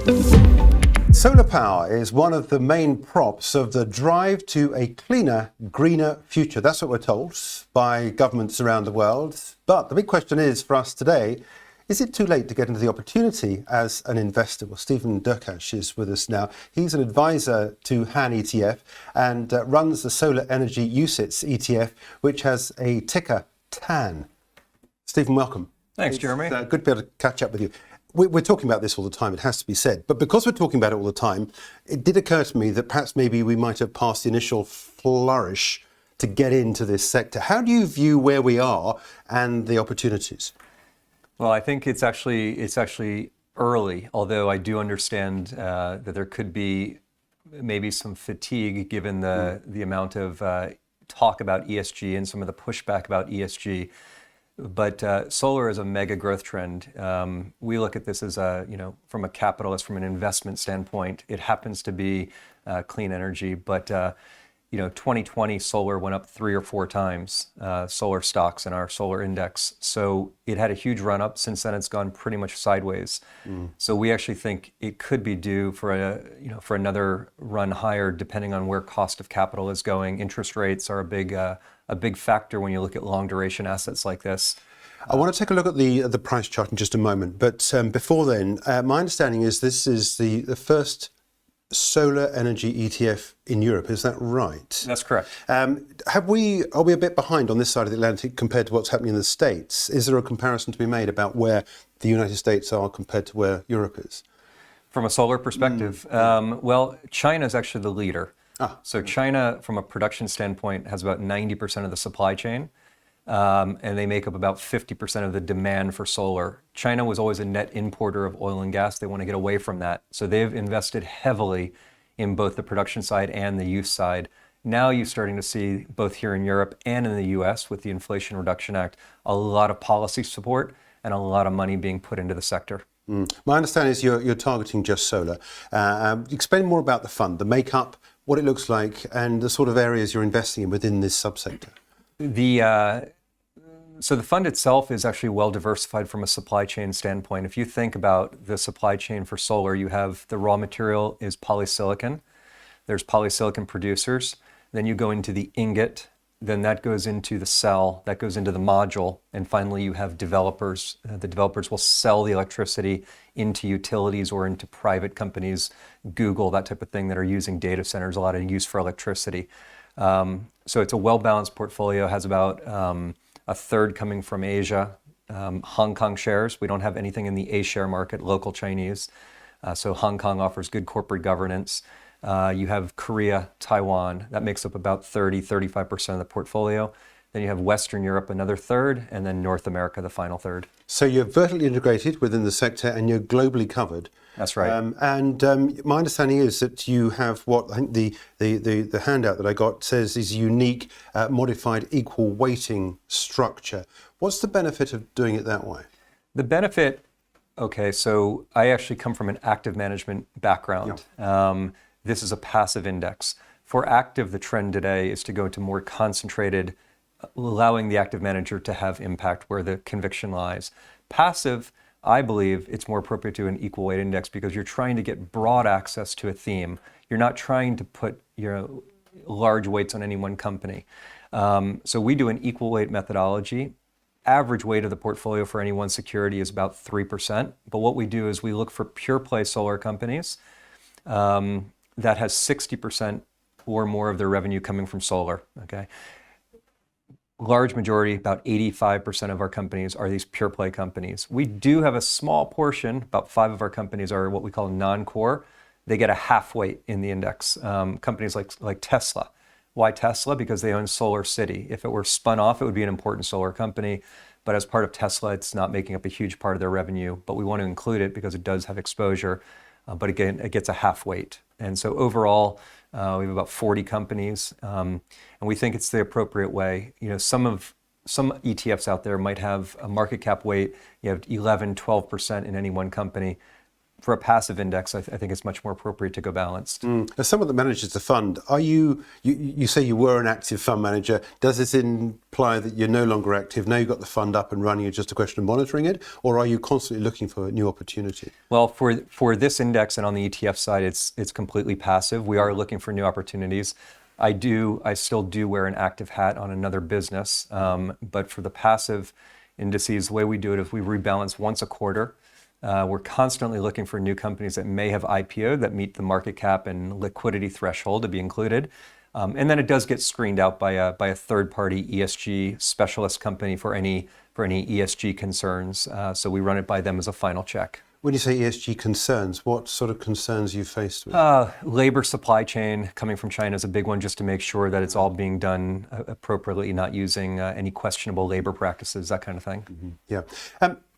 Solar power is one of the main props of the drive to a cleaner, greener future. That's what we're told by governments around the world. But the big question is for us today, is it too late to get into the opportunity as an investor? Well, Stephen Derkash is with us now. He's an advisor to HANetf and runs the Solar Energy UCITS ETF, which has a ticker TANN. Stephen, welcome. Thanks, Jeremy. Good to be able to catch up with you. We're talking about this all the time, it has to be said. But because we're talking about it all the time, it did occur to me that perhaps maybe we might have passed the initial flourish to get into this sector. How do you view where we are and the opportunities? Well, I think it's actually early, although I do understand that there could be maybe some fatigue given the amount of talk about ESG and some of the pushback about ESG. But solar is a mega growth trend. We look at this as from a capitalist, from an investment standpoint. It happens to be clean energy, but 2020 solar went up 3 or 4 times, solar stocks in our solar index. So it had a huge run up. Since then, it's gone pretty much sideways. So we actually think it could be due for another run higher, depending on where cost of capital is going. Interest rates are a big factor when you look at long duration assets like this. I want to take a look at the price chart in just a moment, but before then, my understanding is this is the first solar energy ETF in Europe. Is that right? That's correct. Are we a bit behind on this side of the Atlantic compared to what's happening in the States? Is there a comparison to be made about where the United States are compared to where Europe is? From a solar perspective, well, China is actually the leader. So China, from a production standpoint, has about 90% of the supply chain, and they make up about 50% of the demand for solar. China was always a net importer of oil and gas. They want to get away from that. So they've invested heavily in both the production side and the use side. Now you're starting to see, both here in Europe and in the US with the Inflation Reduction Act, a lot of policy support and a lot of money being put into the sector. My understanding is you're targeting just solar. Explain more about the fund, the makeup, what it looks like, and the sort of areas you're investing in within this subsector. So the fund itself is actually well diversified from a supply chain standpoint. If you think about the supply chain for solar, you have the raw material is polysilicon. There's polysilicon producers. Then you go into the ingot. Then that goes into the cell, that goes into the module, and finally you have developers. The developers will sell the electricity into utilities or into private companies, Google, that type of thing, that are using data centers, a lot of use for electricity. So it's a well-balanced portfolio, has about a third coming from Asia, Hong Kong shares. We don't have anything in the A-share market, local Chinese. So Hong Kong offers good corporate governance. You have Korea, Taiwan, that makes up about 35% of the portfolio. Then you have Western Europe, another third, and then North America, the final third. So you're vertically integrated within the sector and you're globally covered. That's right. My understanding is that you have what I think the handout that I got says is unique modified equal weighting structure. What's the benefit of doing it that way? The benefit, okay, so I actually come from an active management background. Yeah. This is a passive index. For active, the trend today is to go to more concentrated, allowing the active manager to have impact where the conviction lies. Passive, I believe it's more appropriate to an equal weight index because you're trying to get broad access to a theme. You're not trying to put large weights on any one company. So we do an equal weight methodology. Average weight of the portfolio for any one security is about 3%. But what we do is we look for pure play solar companies that has 60% or more of their revenue coming from solar, okay? Large majority, about 85% of our companies are these pure play companies. We do have a small portion, about 5 of our companies are what we call non-core. They get a half weight in the index. Companies like Tesla. Why Tesla? Because they own Solar City. If it were spun off, it would be an important solar company. But as part of Tesla, it's not making up a huge part of their revenue. But we want to include it because it does have exposure. But again, it gets a half weight. And so overall, we have about 40 companies. And we think it's the appropriate way. Some ETFs out there might have a market cap weight. You have 11, 12% in any one company. for a passive index, I think it's much more appropriate to go balanced. As someone that manages the fund, are you say you were an active fund manager. Does this imply that you're no longer active? Now you've got the fund up and running, it's just a question of monitoring it? Or are you constantly looking for new opportunity? Well, for this index and on the ETF side, it's completely passive. We are looking for new opportunities. I still do wear an active hat on another business, but for the passive indices, the way we do it is we rebalance once a quarter. We're constantly looking for new companies that may have IPO'd that meet the market cap and liquidity threshold to be included. And then it does get screened out by a third-party ESG specialist company for any ESG concerns. So we run it by them as a final check. When you say ESG concerns, what sort of concerns are you faced with? Labor supply chain coming from China is a big one, just to make sure that it's all being done appropriately, not using any questionable labor practices, that kind of thing. Mm-hmm. Yeah.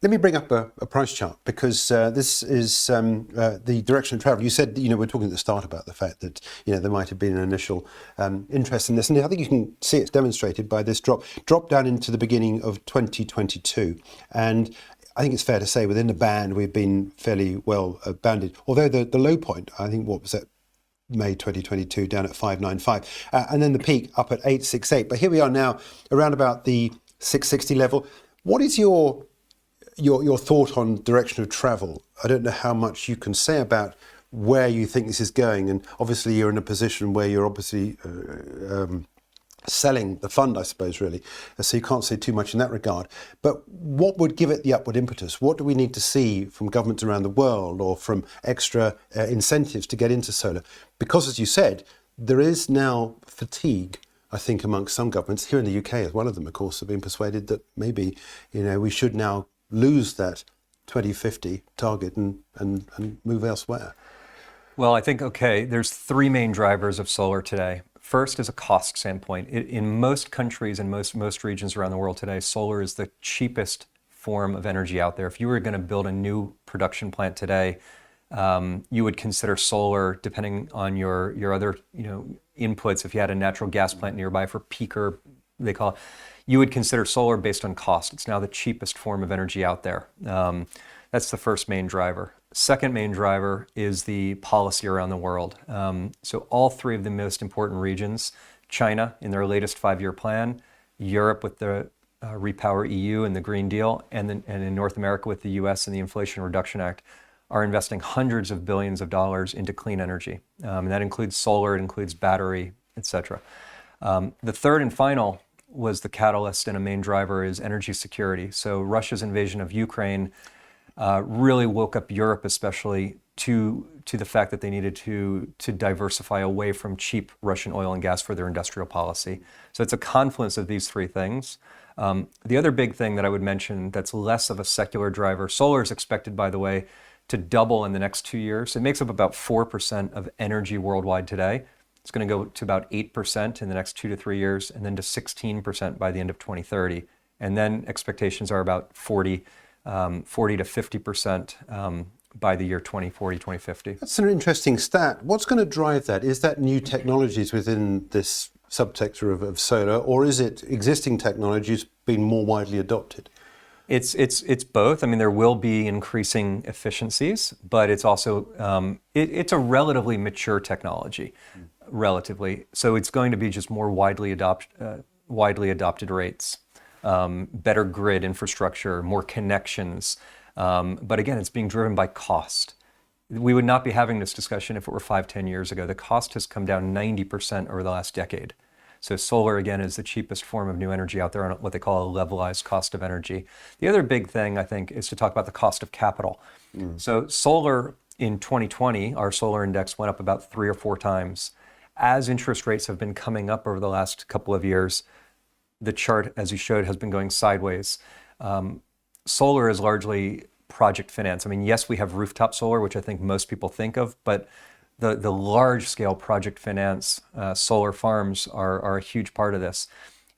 Let me bring up a price chart, because this is the direction of travel. You said, we're talking at the start about the fact that, there might have been an initial interest in this. And I think you can see it's demonstrated by this drop down into the beginning of 2022. And I think it's fair to say within the band, we've been fairly well bounded. Although the low point, I think, what was that? May 2022, down at 595. And then the peak up at 868. But here we are now around about the 660 level. What is your thought on direction of travel? I don't know how much you can say about where you think this is going. And obviously you're in a position where you're obviously selling the fund, I suppose, really. So you can't say too much in that regard. But what would give it the upward impetus? What do we need to see from governments around the world or from extra incentives to get into solar? Because, as you said, there is now fatigue, I think, amongst some governments. Here in the UK, as one of them, of course, have been persuaded that maybe, we should now lose that 2050 target and move elsewhere. Well, I think, there's three main drivers of solar today. First is a cost standpoint. In most countries and most regions around the world today, solar is the cheapest form of energy out there. If you were going to build a new production plant today, you would consider solar, depending on your other inputs. If you had a natural gas plant nearby for peaker, they call it, you would consider solar based on cost. It's now the cheapest form of energy out there. That's the first main driver. Second main driver is the policy around the world. So all three of the most important regions, China in their latest 5-year plan, Europe with the Repower EU and the Green Deal, and in North America with the US and the Inflation Reduction Act, are investing hundreds of billions of dollars into clean energy. And that includes solar, it includes battery, etc. The third and final was the catalyst, and a main driver is energy security. So Russia's invasion of Ukraine really woke up Europe, especially, to the fact that they needed to diversify away from cheap Russian oil and gas for their industrial policy. So it's a confluence of these three things. The other big thing that I would mention that's less of a secular driver, solar is expected, by the way, to double in the next 2 years. It makes up about 4% of energy worldwide today. It's going to go to about 8% in the next 2 to 3 years, and then to 16% by the end of 2030. And then expectations are about 40 to 50% by the year 2040, 2050. That's an interesting stat. What's going to drive that? Is that new technologies within this subsector of solar, or is it existing technologies being more widely adopted? It's both. I mean, there will be increasing efficiencies, but it's also it's a relatively mature technology, relatively. So it's going to be just more widely adopted rates, better grid infrastructure, more connections. But again, it's being driven by cost. We would not be having this discussion if it were 5-10 years ago. The cost has come down 90% over the last decade. So solar, again, is the cheapest form of new energy out there on what they call a levelized cost of energy. The other big thing, I think, is to talk about the cost of capital. So solar in 2020, our solar index went up about 3 or 4 times. As interest rates have been coming up over the last couple of years, the chart, as you showed, has been going sideways. Solar is largely project finance. I mean, yes, we have rooftop solar, which I think most people think of, but the large-scale project finance solar farms are a huge part of this.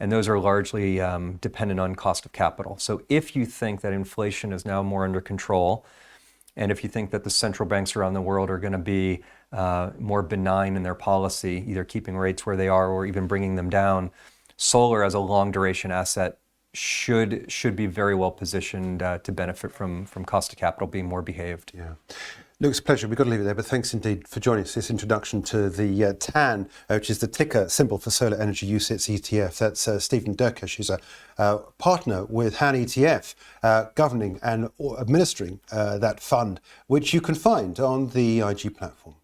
And those are largely dependent on cost of capital. So if you think that inflation is now more under control, and if you think that the central banks around the world are going to be more benign in their policy, either keeping rates where they are or even bringing them down, solar as a long-duration asset should be very well positioned to benefit from cost of capital being more behaved. Yeah. Luke, it's a pleasure. We've got to leave it there, but thanks indeed for joining us. This introduction to the TANN, which is the ticker symbol for Solar Energy UCITS ETF. That's Stephen Derkash, who's a partner with HANetf, governing and administering that fund, which you can find on the IG platform.